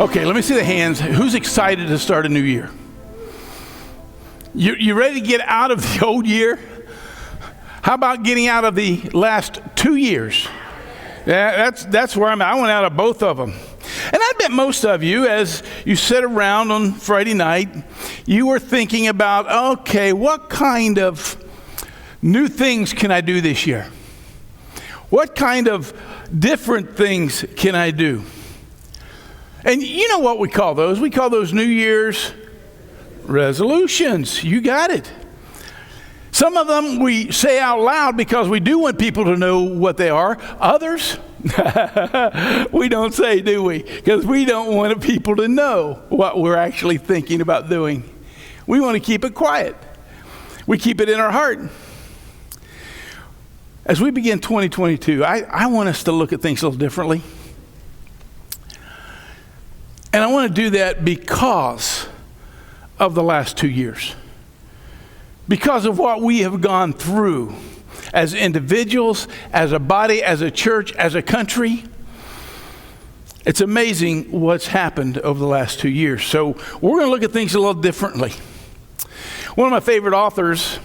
Okay, let me see the hands. Who's excited to start a new year? You ready to get out of the old year? How about getting out of the last 2 years? Yeah, that's where I'm at. I went out of both of them. And I bet most of you, as you sit around on Friday night, you were thinking about, okay, what kind of new things can I do this year? What kind of different things can I do? And you know what we call those? We call those New Year's resolutions. You got it. Some of them we say out loud because we do want people to know what they are. Others, we don't say, do we? Because we don't want people to know what we're actually thinking about doing. We want to keep it quiet. We keep it in our heart. As we begin 2022, I want us to look at things a little differently. And I want to do that because of the last 2 years. Because of what we have gone through as individuals, as a body, as a church, as a country. It's amazing what's happened over the last 2 years. So we're going to look at things a little differently. One of my favorite authors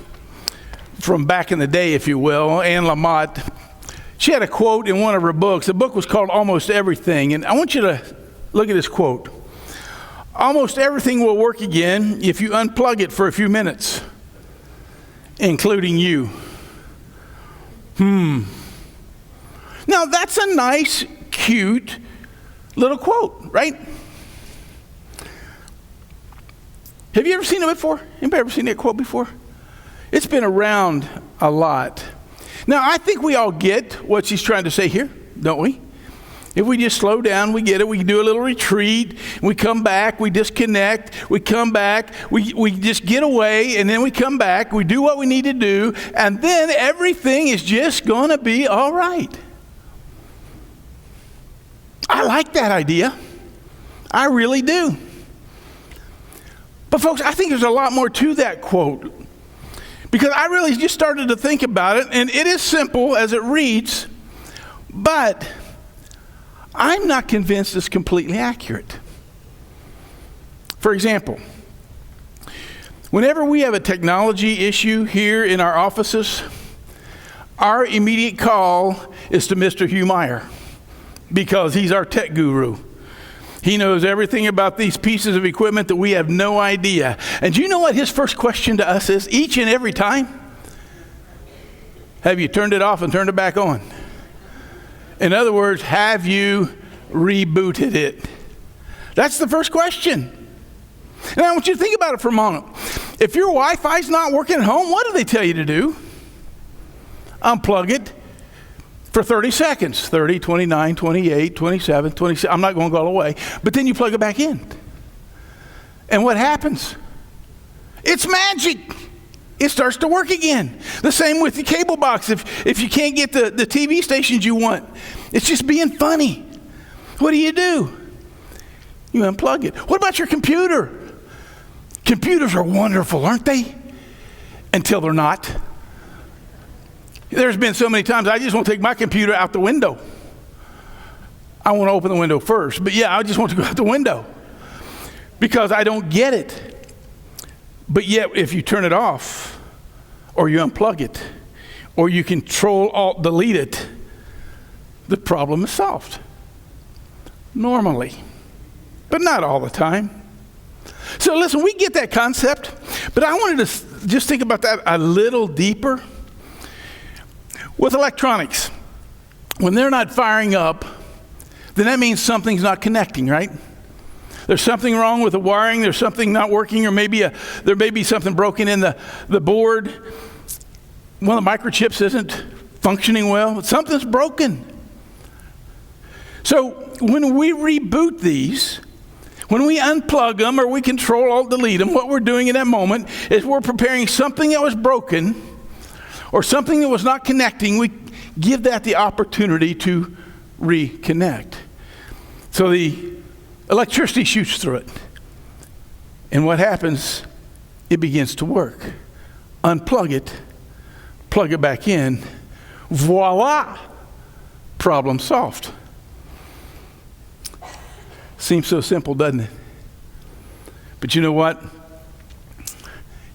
from back in the day, if you will, Anne Lamott, she had a quote in one of her books. The book was called Almost Everything. And I want you to look at this quote. Almost everything will work again if you unplug it for a few minutes, including you. Now that's a nice, cute little quote, right? Have you ever seen it before? Anybody ever seen that quote before? It's been around a lot. Now, I think we all get what she's trying to say here, don't we? If we just slow down, we get it. We can do a little retreat. We come back. We disconnect. We come back. We just get away, and then we come back. We do what we need to do, and then everything is just going to be all right. I like that idea. I really do. But folks, I think there's a lot more to that quote, because I really just started to think about it, and it is simple as it reads, but I'm not convinced it's completely accurate. For example, whenever we have a technology issue here in our offices, our immediate call is to Mr. Hugh Meyer, because he's our tech guru. He knows everything about these pieces of equipment that we have no idea. And do you know what his first question to us is each and every time? Have you turned it off and turned it back on? In other words, have you rebooted it? That's the first question. And I want you to think about it for a moment. If your Wi-Fi's not working at home, what do they tell you to do? Unplug it for 30 seconds. 30, 29, 28, 27, 26. I'm not going to go all the way. But then you plug it back in. And what happens? It's magic. It starts to work again. The same with the cable box. If you can't get the TV stations you want, it's just being funny. What do? You unplug it. What about your computer? Computers are wonderful, aren't they? Until they're not. There's been so many times I just want to take my computer out the window. I want to open the window first, but yeah, I just want to go out the window because I don't get it. But yet, if you turn it off, or you unplug it, or you Control-Alt-Delete it, the problem is solved. Normally. But not all the time. So listen, we get that concept, but I wanted to just think about that a little deeper. With electronics, when they're not firing up, then that means something's not connecting, right? There's something wrong with the wiring. There's something not working, or there may be something broken in the board. One of the microchips isn't functioning well. Something's broken. So when we reboot these, when we unplug them or we Control-Alt-Delete them, what we're doing in that moment is we're preparing something that was broken or something that was not connecting. We give that the opportunity to reconnect. So the electricity shoots through it. And what happens? It begins to work. Unplug it, plug it back in. Voila! Problem solved. Seems so simple, doesn't it? But you know what?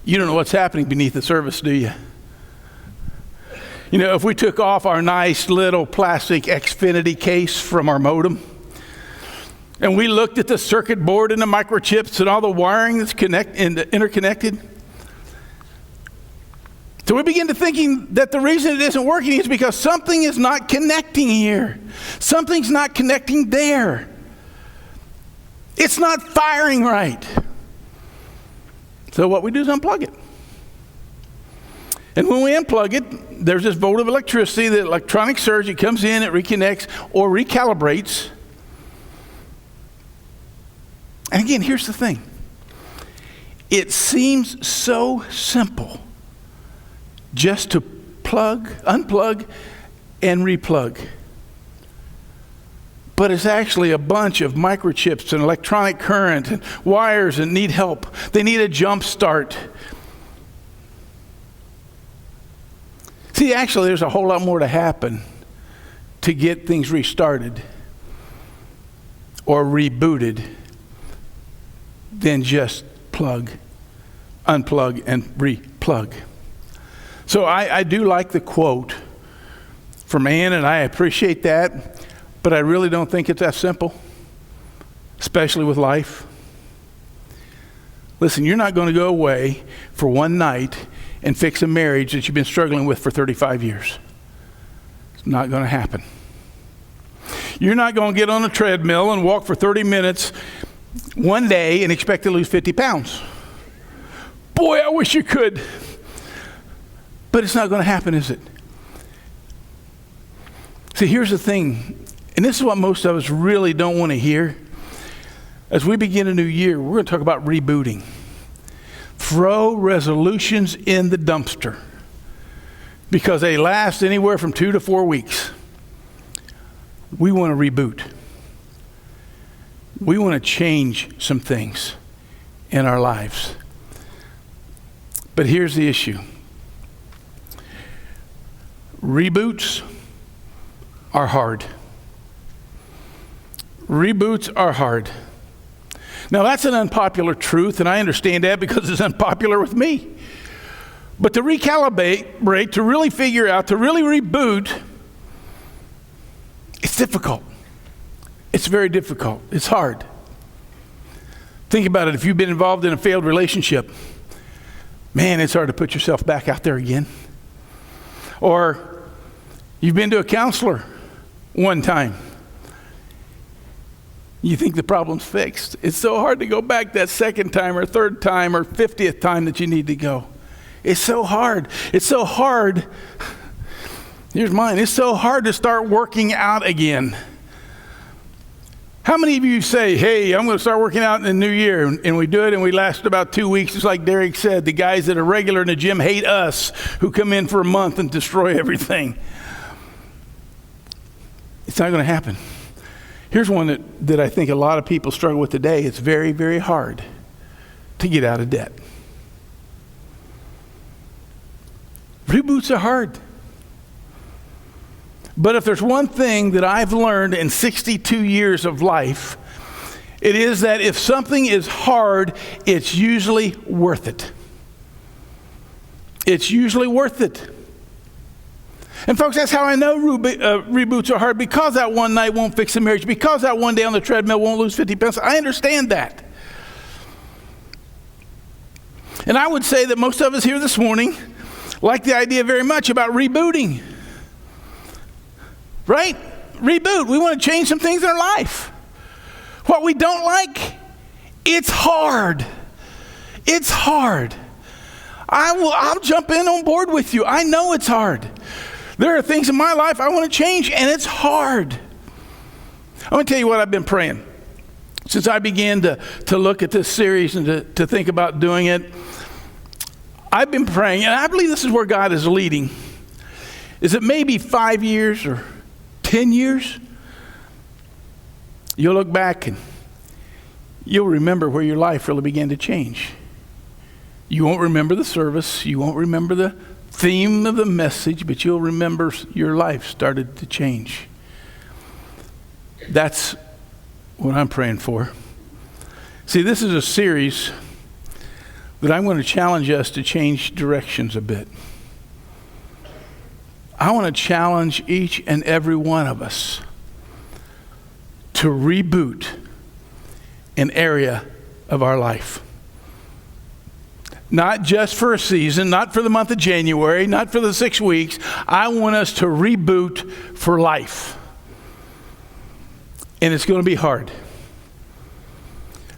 You don't know what's happening beneath the surface, do you? You know, if we took off our nice little plastic Xfinity case from our modem, and we looked at the circuit board and the microchips and all the wiring that's interconnected, so we begin to thinking that the reason it isn't working is because something is not connecting here. Something's not connecting there. It's not firing right. So what we do is unplug it. And when we unplug it, there's this volt of electricity, the electronic surge, it comes in, it reconnects or recalibrates. And again, here's the thing. It seems so simple just to unplug, and replug. But it's actually a bunch of microchips and electronic current and wires that need help. They need a jump start. See, actually, there's a whole lot more to happen to get things restarted or rebooted than just plug, unplug, and replug. So I do like the quote from Ann, and I appreciate that. But I really don't think it's that simple, especially with life. Listen, you're not going to go away for one night and fix a marriage that you've been struggling with for 35 years. It's not going to happen. You're not going to get on a treadmill and walk for 30 minutes one day and expect to lose 50 pounds. Boy, I wish you could. But it's not going to happen, is it? See, here's the thing. And this is what most of us really don't want to hear. As we begin a new year, we're going to talk about rebooting. Throw resolutions in the dumpster because they last anywhere from 2 to 4 weeks. We want to reboot. We want to change some things in our lives. But here's the issue. Reboots are hard. Reboots are hard. Now, that's an unpopular truth, and I understand that because it's unpopular with me. But to recalibrate, to really figure out, to really reboot, it's difficult. It's very difficult. It's hard. Think about it. If you've been involved in a failed relationship, man, it's hard to put yourself back out there again. Or you've been to a counselor one time. You think the problem's fixed. It's so hard to go back that second time or third time or 50th time that you need to go. It's so hard. It's so hard. Here's mine. It's so hard to start working out again. How many of you say, hey, I'm going to start working out in the new year, and we do it and we last about 2 weeks, just like Derek said. The guys that are regular in the gym hate us who come in for a month and destroy everything. It's not going to happen. Here's one that I think a lot of people struggle with today. It's very, very hard to get out of debt. Reboots are hard. But if there's one thing that I've learned in 62 years of life, it is that if something is hard, it's usually worth it. It's usually worth it. And folks, that's how I know reboots are hard, because that one night won't fix the marriage, because that one day on the treadmill won't lose 50 pounds. I understand that. And I would say that most of us here this morning like the idea very much about rebooting. Right? Reboot. We want to change some things in our life. What we don't like, it's hard. It's hard. I'll jump in on board with you. I know it's hard. There are things in my life I want to change, and it's hard. I'm going to tell you what I've been praying. Since I began to look at this series and to think about doing it, I've been praying, and I believe this is where God is leading, is that maybe 5 years or 10 years, you'll look back and you'll remember where your life really began to change. You won't remember the service, you won't remember the theme of the message, but you'll remember your life started to change. That's what I'm praying for. See, this is a series that I'm going to challenge us to change directions a bit. I want to challenge each and every one of us to reboot an area of our life. Not just for a season, not for the month of January, not for the 6 weeks. I want us to reboot for life. And it's going to be hard.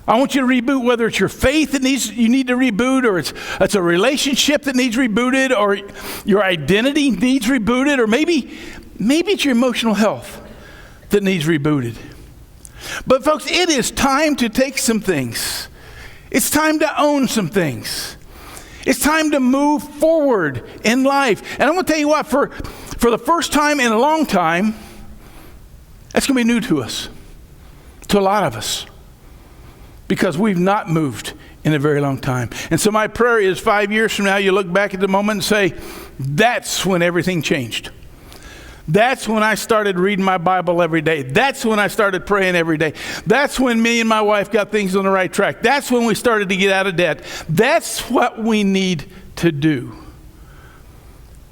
I want you to reboot, whether it's your faith that you need to reboot, or it's a relationship that needs rebooted, or your identity needs rebooted, or maybe it's your emotional health that needs rebooted. But folks, it is time to take some things. It's time to own some things. It's time to move forward in life. And I'm going to tell you what, for the first time in a long time, that's going to be new to us, to a lot of us, because we've not moved in a very long time. And so my prayer is 5 years from now, you look back at the moment and say, that's when everything changed. That's when I started reading my Bible every day. That's when I started praying every day. That's when me and my wife got things on the right track. That's when we started to get out of debt. That's what we need to do.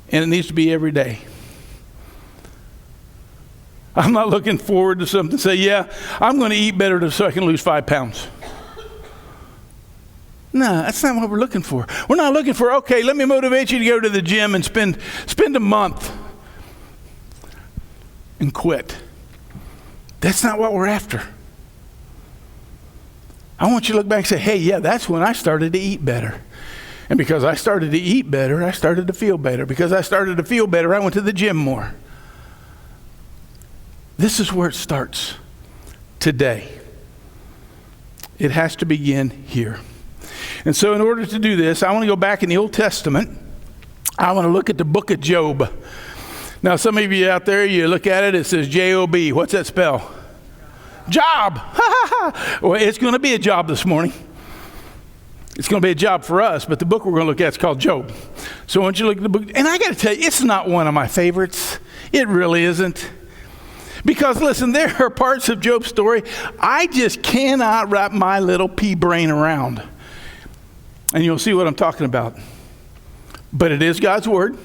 And it needs to be every day. I'm not looking forward to something to say, yeah, I'm going to eat better so I can lose 5 pounds. No, that's not what we're looking for. We're not looking for, okay, let me motivate you to go to the gym and spend a month and quit. That's not what we're after. I want you to look back and say, hey, yeah, that's when I started to eat better. And because I started to eat better, I started to feel better. Because I started to feel better, I went to the gym more. This is where it starts today. It has to begin here. And so in order to do this, I want to go back in the Old Testament. I want to look at the book of Job. Now, some of you out there, you look at it, it says J-O-B. What's that spell? Job. Well, it's going to be a job this morning. It's going to be a job for us, but the book we're going to look at is called Job. So I want you to look at the book. And I got to tell you, it's not one of my favorites. It really isn't. Because, listen, there are parts of Job's story I just cannot wrap my little pea brain around. And you'll see what I'm talking about. But it is God's word.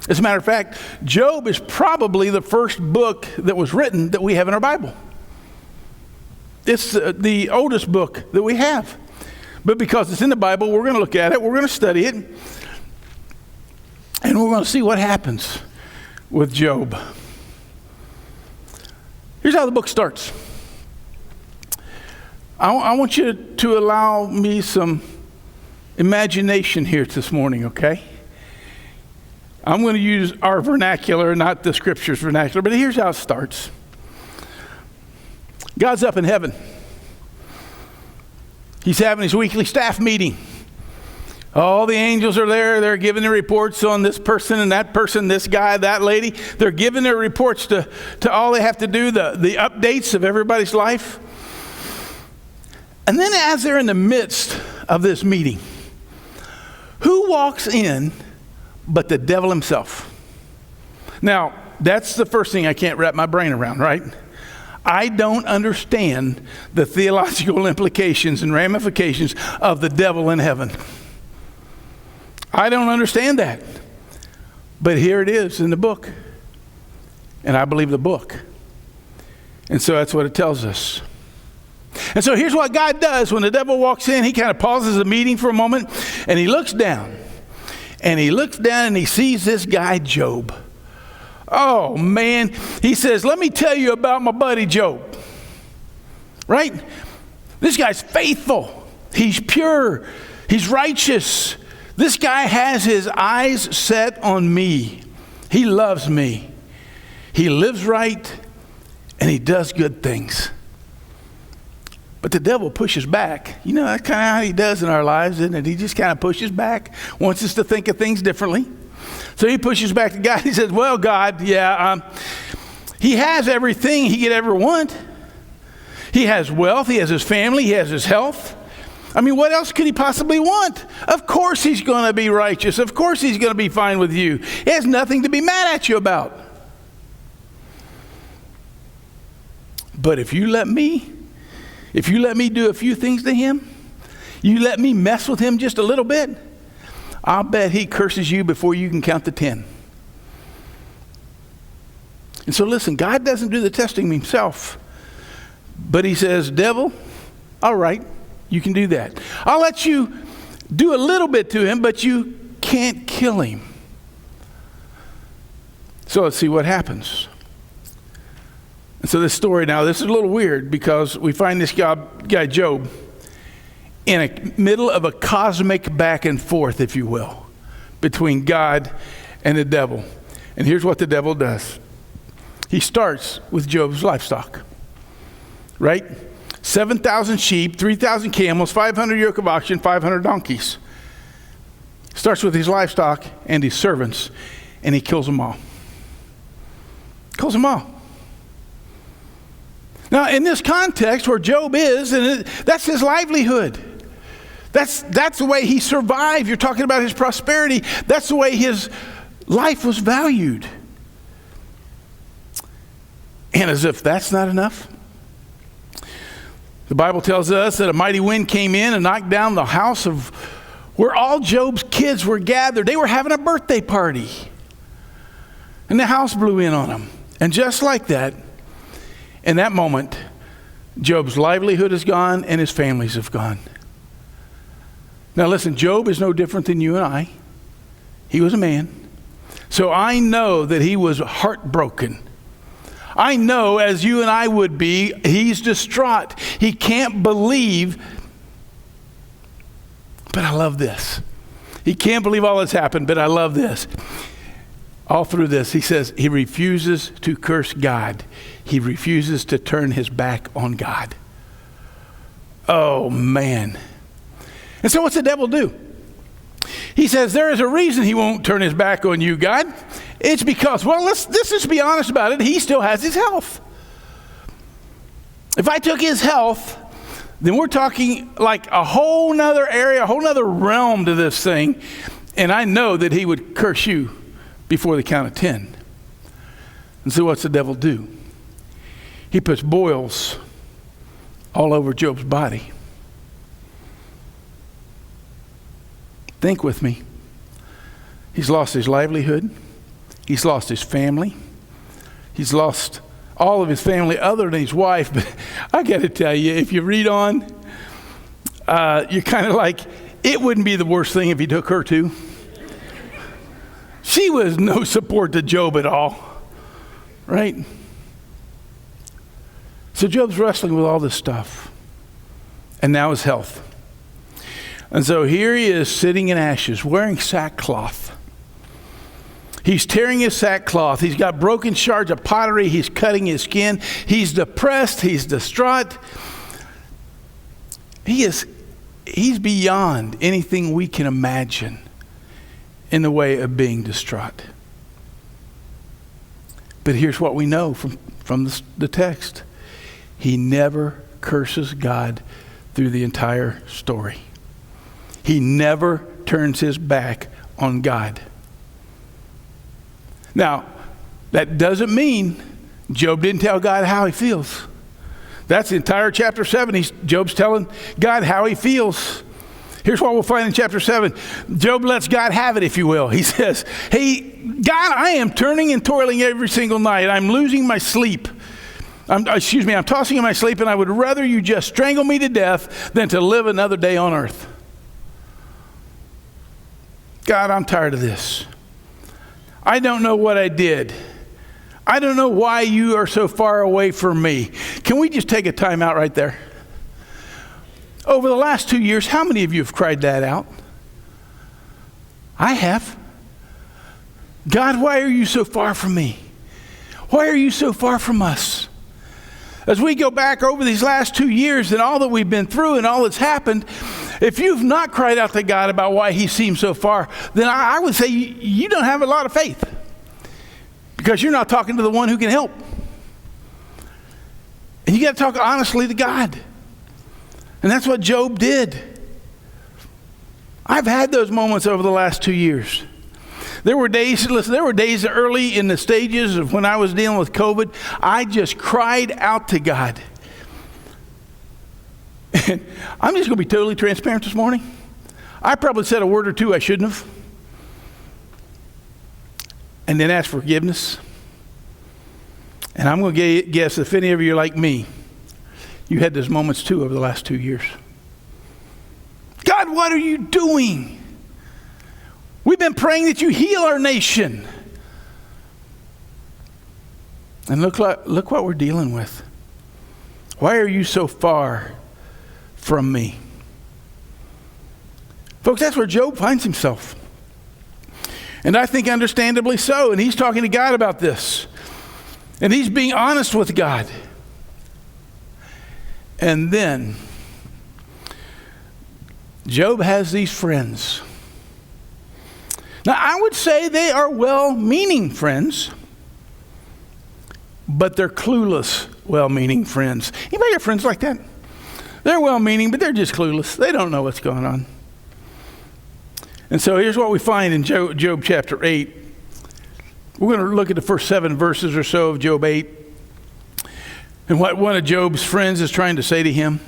As a matter of fact, Job is probably the first book that was written that we have in our Bible. It's the oldest book that we have. But because it's in the Bible, we're going to look at it, we're going to study it, and we're going to see what happens with Job. Here's how the book starts. I want you to allow me some imagination here this morning, okay? I'm going to use our vernacular, not the scripture's vernacular, but here's how it starts. God's up in heaven. He's having his weekly staff meeting. All the angels are there. They're giving their reports on this person and that person, this guy, that lady. They're giving their reports to all they have to do, the updates of everybody's life. And then as they're in the midst of this meeting, who walks in but the devil himself? Now, that's the first thing I can't wrap my brain around, right? I don't understand the theological implications and ramifications of the devil in heaven. I don't understand that. But here it is in the book. And I believe the book. And so that's what it tells us. And so here's what God does. When the devil walks in, he kind of pauses the meeting for a moment, and he looks down. And he looks down and he sees this guy, Job. Oh, man. He says, let me tell you about my buddy Job. Right? This guy's faithful. He's pure. He's righteous. This guy has his eyes set on me. He loves me. He lives right, and he does good things. But the devil pushes back. You know, that's kind of how he does in our lives, isn't it? He just kind of pushes back, wants us to think of things differently. So he pushes back to God. He says, well, God, he has everything he could ever want. He has wealth. He has his family. He has his health. I mean, what else could he possibly want? Of course he's going to be righteous. Of course he's going to be fine with you. He has nothing to be mad at you about. But if you let me If you let me do a few things to him, you let me mess with him just a little bit, I'll bet he curses you before you can count to 10. And so listen, God doesn't do the testing himself. But he says, devil, all right, you can do that. I'll let you do a little bit to him, but you can't kill him. So let's see what happens. And so this story now, this is a little weird because we find this guy Job in the middle of a cosmic back and forth, if you will, between God and the devil. And here's what the devil does. He starts with Job's livestock, right? 7,000 sheep, 3,000 camels, 500 yoke of oxen, 500 donkeys. Starts with his livestock and his servants, and he kills them all. Kills them all. Now, in this context where Job is, and that's his livelihood. That's the way he survived. You're talking about his prosperity. That's the way his life was valued. And as if that's not enough, the Bible tells us that a mighty wind came in and knocked down the house of where all Job's kids were gathered. They were having a birthday party. And the house blew in on them. And just like that, in that moment, Job's livelihood is gone and his families have gone. Now listen, Job is no different than you and I. He was a man. So I know that he was heartbroken. I know, as you and I would be, he's distraught. He can't believe. But I love this. He can't believe all that's happened, but I love this. All through this, he says he refuses to curse God. He refuses to turn his back on God. Oh, man. And so what's the devil do? He says there is a reason he won't turn his back on you, God. It's because, well, let's just be honest about it. He still has his health. If I took his health, then we're talking like a whole nother area, a whole nother realm to this thing. And I know that he would curse you before the count of 10. And so what's the devil do? He puts boils all over Job's body. Think with me. He's lost his livelihood. He's lost his family. He's lost all of his family other than his wife. But I got to tell you, if you read on, you're kind of like, it wouldn't be the worst thing if he took her too. She was no support to Job at all, right? So Job's wrestling with all this stuff. And now his health. And so here he is sitting in ashes, wearing sackcloth. He's tearing his sackcloth. He's got broken shards of pottery. He's cutting his skin. He's depressed. He's distraught. He's beyond anything we can imagine in the way of being distraught. But here's what we know from the text. He never curses God through the entire story. He never turns his back on God. Now, that doesn't mean Job didn't tell God how he feels. That's the entire chapter 7. Job's telling God how he feels. Here's what we'll find in chapter 7. Job lets God have it, if you will. He says, hey, God, I am turning and toiling every single night. I'm losing my sleep. I'm tossing in my sleep, and I would rather you just strangle me to death than to live another day on earth. God, I'm tired of this. I don't know what I did. I don't know why you are so far away from me. Can we just take a time out right there? Over the last 2 years, how many of you have cried that out? I have. God, why are you so far from me? Why are you so far from us? As we go back over these last 2 years and all that we've been through and all that's happened, if you've not cried out to God about why he seems so far, then I would say you don't have a lot of faith, because you're not talking to the one who can help. And you got to talk honestly to God. And that's what Job did. I've had those moments over the last 2 years. There were days early in the stages of when I was dealing with COVID, I just cried out to God. And I'm just going to be totally transparent this morning. I probably said a word or two I shouldn't have. And then ask for forgiveness. And I'm going to guess if any of you are like me, you had those moments too over the last 2 years. God, what are you doing? We've been praying that you heal our nation. And look what we're dealing with. Why are you so far from me? Folks, that's where Job finds himself. And I think understandably so. And he's talking to God about this. And he's being honest with God. And then Job has these friends. Now, I would say they are well-meaning friends, but they're clueless, well-meaning friends. Anybody have friends like that? They're well-meaning, but they're just clueless. They don't know what's going on. And so here's what we find in Job chapter 8. We're going to look at the first 7 verses or so of Job 8. And what one of Job's friends is trying to say to him.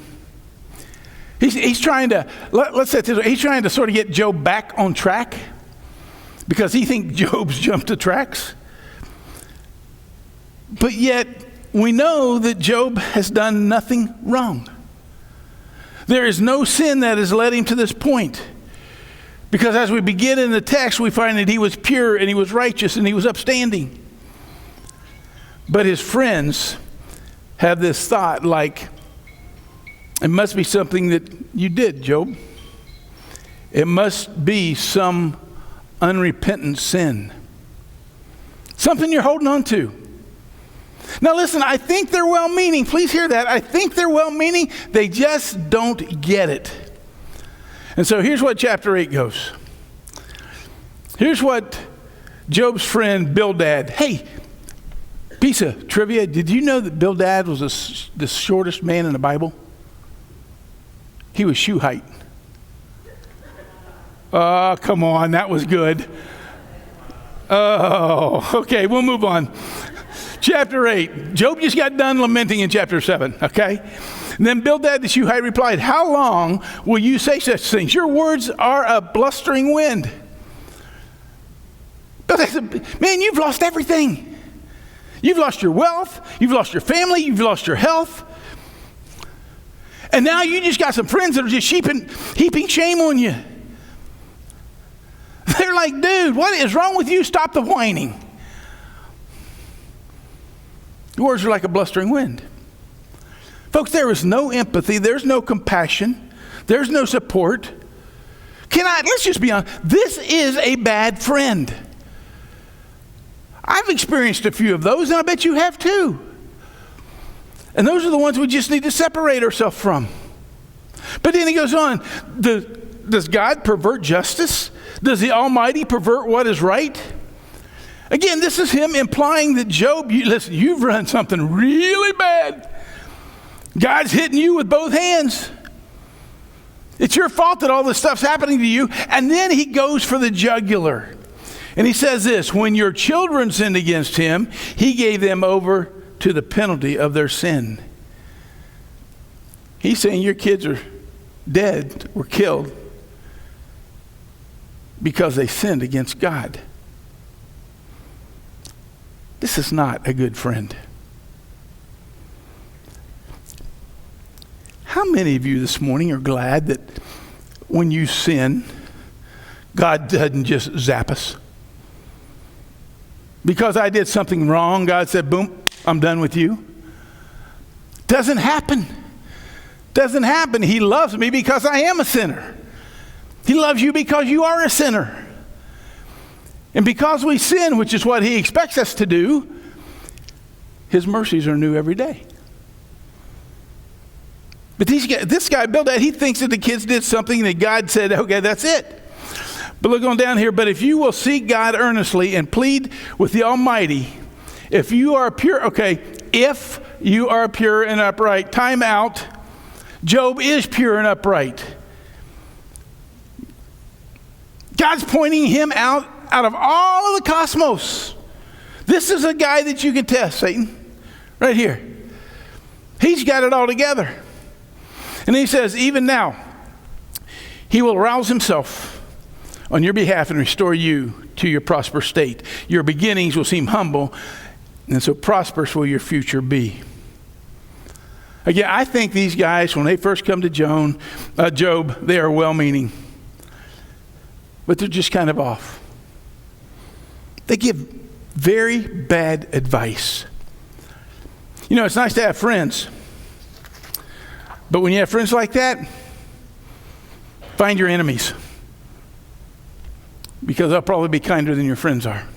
He's trying to, let's say this, he's trying to sort of get Job back on track because he thinks Job's jumped the tracks. But yet, we know that Job has done nothing wrong. There is no sin that has led him to this point. Because as we begin in the text, we find that he was pure and he was righteous and he was upstanding. But his friends have this thought like, it must be something that you did, Job. It must be some unrepentant sin. Something you're holding on to. Now listen, I think they're well-meaning. Please hear that. I think they're well-meaning. They just don't get it. And so here's what chapter 8 goes. Here's what Job's friend Bildad. Hey, piece of trivia. Did you know that Bildad was the shortest man in the Bible? He was shoe height. Oh, come on. That was good. Oh, okay. We'll move on. Chapter 8. Job just got done lamenting in chapter 7. Okay. And then Bildad the Shuhite replied, how long will you say such things? Your words are a blustering wind. Bildad said, man, you've lost everything. You've lost your wealth. You've lost your family. You've lost your health. And now you just got some friends that are just heaping shame on you. They're like, dude, what is wrong with you? Stop the whining. Your words are like a blustering wind. Folks, there is no empathy. There's no compassion. There's no support. Let's just be honest. This is a bad friend. I've experienced a few of those, and I bet you have too. And those are the ones we just need to separate ourselves from. But then he goes on, does God pervert justice? Does the Almighty pervert what is right? Again, this is him implying that Job, listen, you've run something really bad. God's hitting you with both hands. It's your fault that all this stuff's happening to you. And then he goes for the jugular. And he says this, when your children sinned against him, he gave them over to the penalty of their sin. He's saying your kids are dead, were killed, because they sinned against God. This is not a good friend. How many of you this morning are glad that when you sin, God doesn't just zap us? Because I did something wrong, God said, boom, I'm done with you. Doesn't happen. Doesn't happen. He loves me because I am a sinner. He loves you because you are a sinner. And because we sin, which is what he expects us to do, his mercies are new every day. But this guy, Bildad, he thinks that the kids did something that God said, okay, that's it. But look on down here, but if you will seek God earnestly and plead with the Almighty, if you are pure, if you are pure and upright, time out. Job is pure and upright. God's pointing him out of all of the cosmos. This is a guy that you can test, Satan. Right here. He's got it all together. And he says, even now, he will arouse himself on your behalf and restore you to your prosperous state. Your beginnings will seem humble, and so prosperous will your future be. Again, I think these guys, when they first come to Job, they are well-meaning. But they're just kind of off. They give very bad advice. You know, it's nice to have friends. But when you have friends like that, find your enemies. Because they'll probably be kinder than your friends are.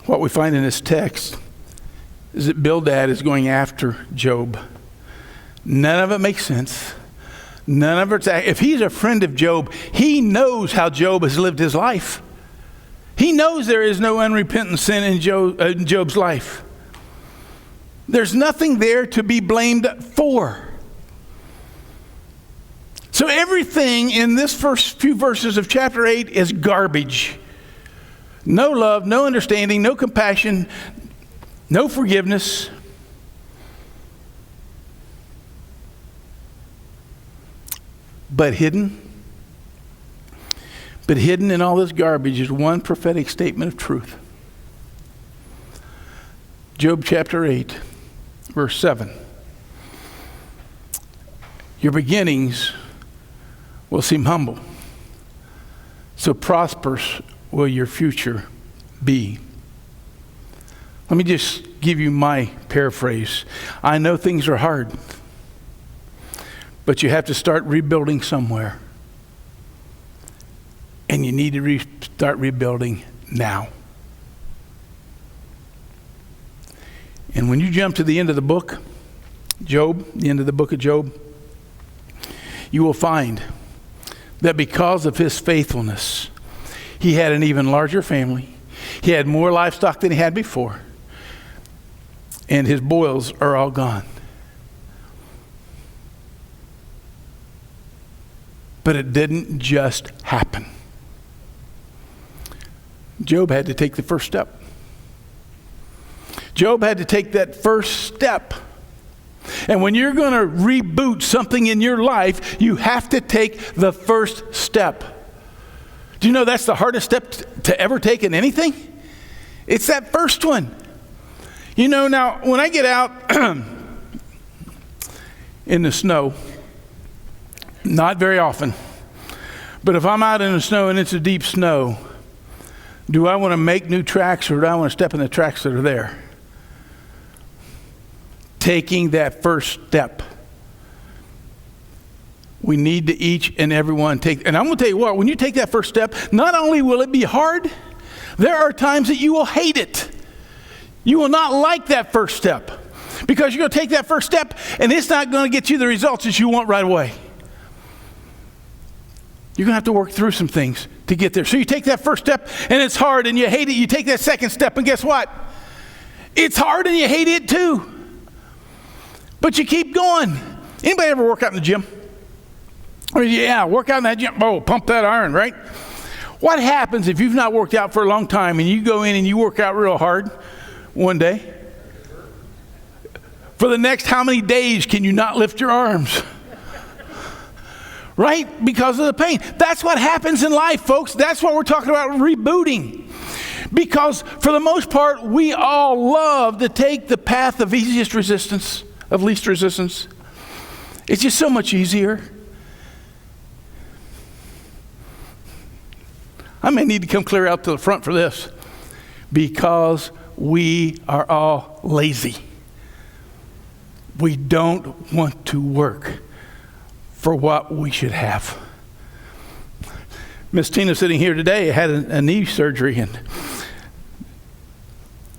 What we find in this text is that Bildad is going after Job. None of it makes sense. None of it's... If he's a friend of Job, he knows how Job has lived his life. He knows there is no unrepentant sin in Job's life. There's nothing there to be blamed for. So everything in this first few verses of chapter 8 is garbage. No love, no understanding, no compassion, no forgiveness. But hidden in all this garbage is one prophetic statement of truth. Job chapter 8, verse 7. Your beginnings will seem humble, so prosperous will your future be. Let me just give you my paraphrase. I know things are hard, but you have to start rebuilding somewhere. And you need to start rebuilding now. And when you jump to the end of the book, Job, the end of the book of Job, you will find that because of his faithfulness, he had an even larger family. He had more livestock than he had before. And his boils are all gone. But it didn't just happen. Job had to take the first step. Job had to take that first step. And when you're going to reboot something in your life, you have to take the first step. Do you know that's the hardest step to ever take in anything? It's that first one. You know, now, when I get out in the snow, not very often, but if I'm out in the snow and it's a deep snow, do I want to make new tracks or do I want to step in the tracks that are there? Taking that first step. We need to each and every one take, and I'm going to tell you what, when you take that first step, not only will it be hard, there are times that you will hate it. You will not like that first step because you're going to take that first step and it's not going to get you the results that you want right away. You're going to have to work through some things to get there. So you take that first step and it's hard and you hate it. You take that second step and guess what? It's hard and you hate it too. But you keep going. Anybody ever work out in the gym? Or yeah, work out in that gym. Oh, pump that iron, right? What happens if you've not worked out for a long time and you go in and you work out real hard one day? For the next how many days can you not lift your arms? Right? Because of the pain. That's what happens in life, folks. That's what we're talking about rebooting. Because for the most part, we all love to take the path of easiest resistance, of least resistance. It's just so much easier. I may need to come clear out to the front for this. Because we are all lazy. We don't want to work for what we should have. Miss Tina sitting here today had a knee surgery and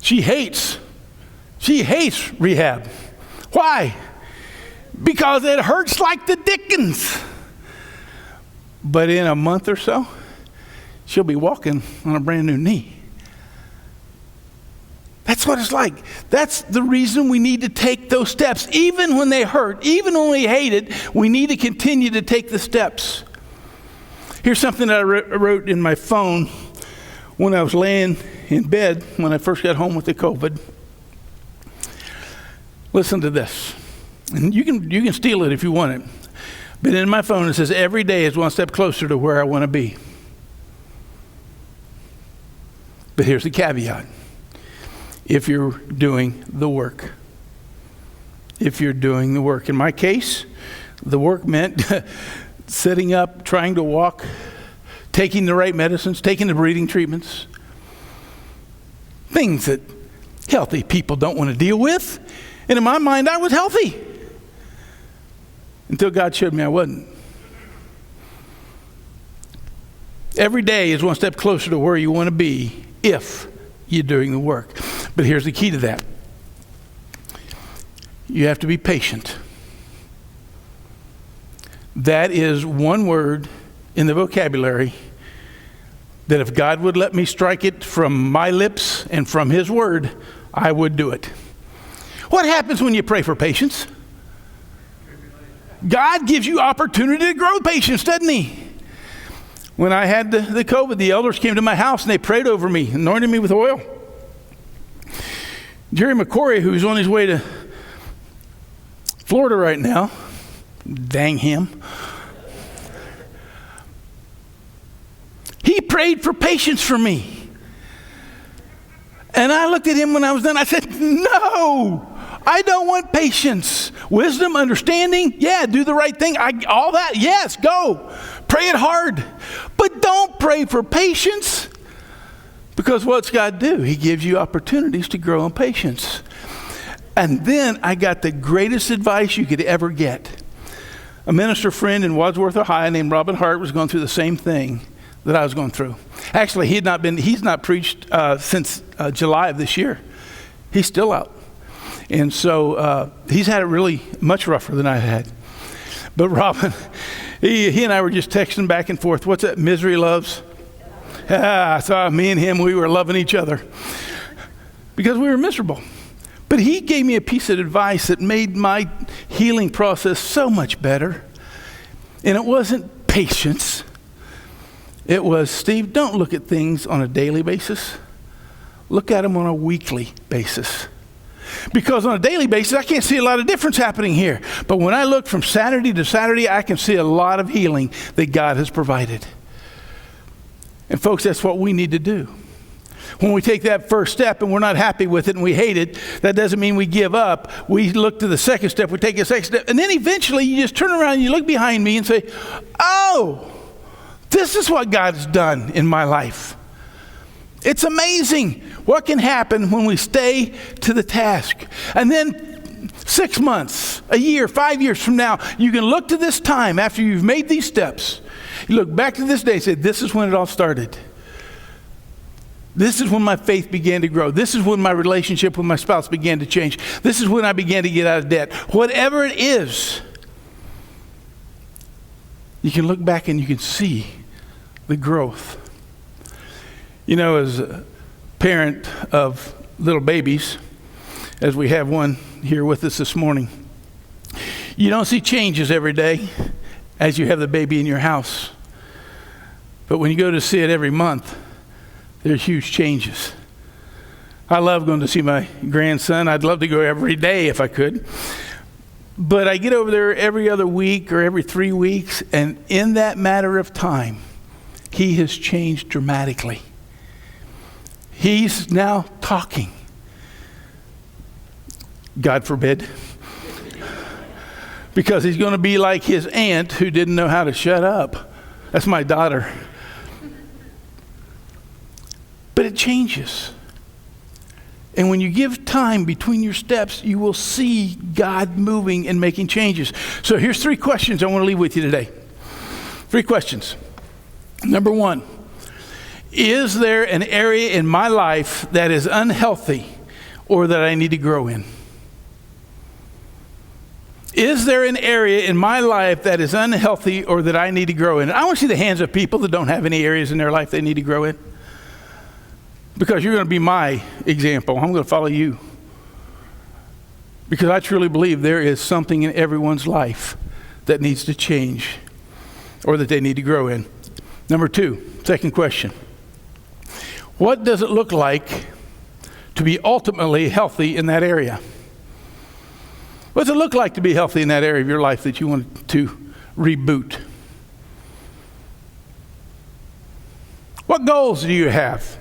she hates rehab. Why? Because it hurts like the dickens. But in a month or so, she'll be walking on a brand new knee. That's what it's like. That's the reason we need to take those steps. Even when they hurt, even when we hate it, we need to continue to take the steps. Here's something that I wrote in my phone when I was laying in bed when I first got home with the COVID. Listen to this. And you can steal it if you want it. But in my phone it says, every day is one step closer to where I want to be. But here's the caveat. If you're doing the work. If you're doing the work. In my case, the work meant sitting up, trying to walk, taking the right medicines, taking the breathing treatments. Things that healthy people don't want to deal with. And in my mind, I was healthy. Until God showed me I wasn't. Every day is one step closer to where you want to be if you're doing the work. But here's the key to that. You have to be patient. That is one word in the vocabulary that if God would let me strike it from my lips and from His word, I would do it. What happens when you pray for patience? God gives you opportunity to grow patience, doesn't He? When I had the COVID, the elders came to my house and they prayed over me, anointed me with oil. Jerry McCory, who's on his way to Florida right now, dang him, he prayed for patience for me. And I looked at him when I was done. I said, no, I don't want patience. Wisdom, understanding, yeah, do the right thing. All that, yes, go. Pray it hard. But don't pray for patience. Because what's God do? He gives you opportunities to grow in patience. And then I got the greatest advice you could ever get. A minister friend in Wadsworth, Ohio, named Robin Hart, was going through the same thing that I was going through. Actually, he's not preached since July of this year. He's still out. And so he's had it really much rougher than I had. But Robin, he and I were just texting back and forth. What's that? Misery loves? So me and him, we were loving each other because we were miserable. But he gave me a piece of advice that made my healing process so much better. And it wasn't patience. It was, Steve, don't look at things on a daily basis. Look at them on a weekly basis. Because on a daily basis, I can't see a lot of difference happening here. But when I look from Saturday to Saturday, I can see a lot of healing that God has provided. And folks, that's what we need to do. When we take that first step and we're not happy with it and we hate it, that doesn't mean we give up. We look to the second step, we take a second step, and then eventually you just turn around and you look behind me and say, oh, this is what God's done in my life. It's amazing what can happen when we stay to the task. And then 6 months, a year, 5 years from now, you can look to this time after you've made these steps. You look back to this day and say, this is when it all started. This is when my faith began to grow. This is when my relationship with my spouse began to change. This is when I began to get out of debt. Whatever it is, you can look back and you can see the growth. You know, as a parent of little babies, as we have one here with us this morning, you don't see changes every day as you have the baby in your house. But when you go to see it every month, there's huge changes. I love going to see my grandson. I'd love to go every day if I could. But I get over there every other week or every 3 weeks, and in that matter of time, he has changed dramatically. He's now talking. God forbid. Because he's going to be like his aunt who didn't know how to shut up. That's my daughter. But it changes. And when you give time between your steps, you will see God moving and making changes. So here's 3 questions I want to leave with you today. 3 questions. Number 1, is there an area in my life that is unhealthy or that I need to grow in? Is there an area in my life that is unhealthy or that I need to grow in? I want to see the hands of people that don't have any areas in their life they need to grow in. Because you're going to be my example. I'm going to follow you. Because I truly believe there is something in everyone's life that needs to change or that they need to grow in. Number 2, second question. What does it look like to be ultimately healthy in that area? What does it look like to be healthy in that area of your life that you want to reboot? What goals do you have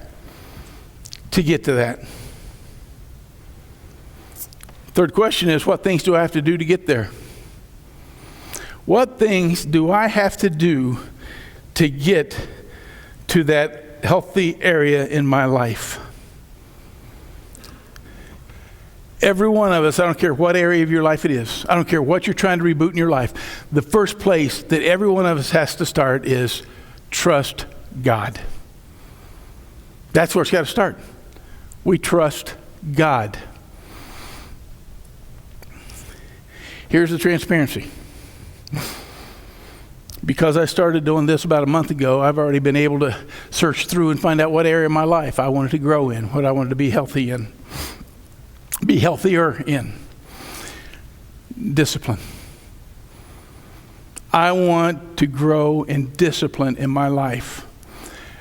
to get to that? Third question is, what things do I have to do to get there? What things do I have to do to get to that healthy area in my life? Every one of us, I don't care what area of your life it is, I don't care what you're trying to reboot in your life, the first place that every one of us has to start is trust God. That's where it's got to start. We trust God. Here's the transparency. Because I started doing this about a month ago, I've already been able to search through and find out what area of my life I wanted to grow in, what I wanted to be healthy in, be healthier in. Discipline. I want to grow in discipline in my life.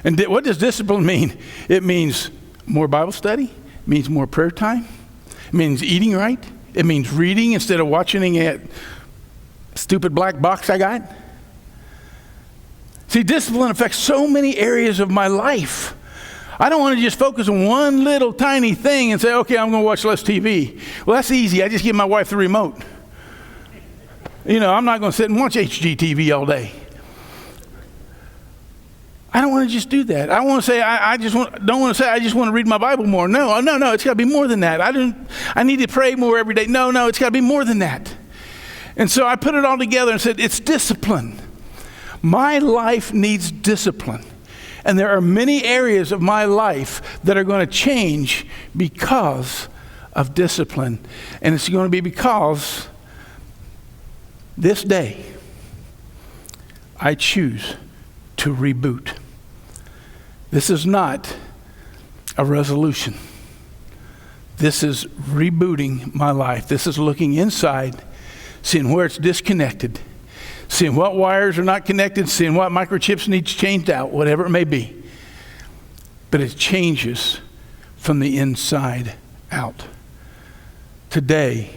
And what does discipline mean? It means more Bible study. It means more prayer time. It means eating right. It means reading instead of watching a stupid black box I got. See, discipline affects so many areas of my life. I don't want to just focus on one little tiny thing and say, okay, I'm going to watch less TV. Well, that's easy. I just give my wife the remote. You know, I'm not going to sit and watch HGTV all day. I don't want to just do that. I want to say, I just want to read my Bible more. No, it's got to be more than that. I need to pray more every day. No, it's got to be more than that. And so I put it all together and said, it's discipline. My life needs discipline. And there are many areas of my life that are going to change because of discipline. And it's going to be because this day I choose to reboot. This is not a resolution. This is rebooting my life. This is looking inside, seeing where it's disconnected, seeing what wires are not connected, seeing what microchips needs changed out, whatever it may be. But it changes from the inside out. Today,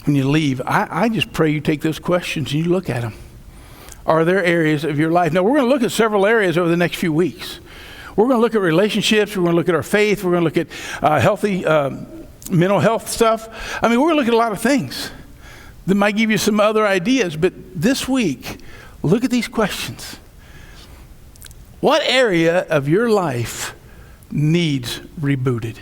when you leave, I just pray you take those questions and you look at them. Are there areas of your life? Now, we're going to look at several areas over the next few weeks. We're going to look at relationships. We're going to look at our faith. We're going to look at healthy mental health stuff. I mean, we're going to look at a lot of things that might give you some other ideas. But this week, look at these questions. What area of your life needs rebooted?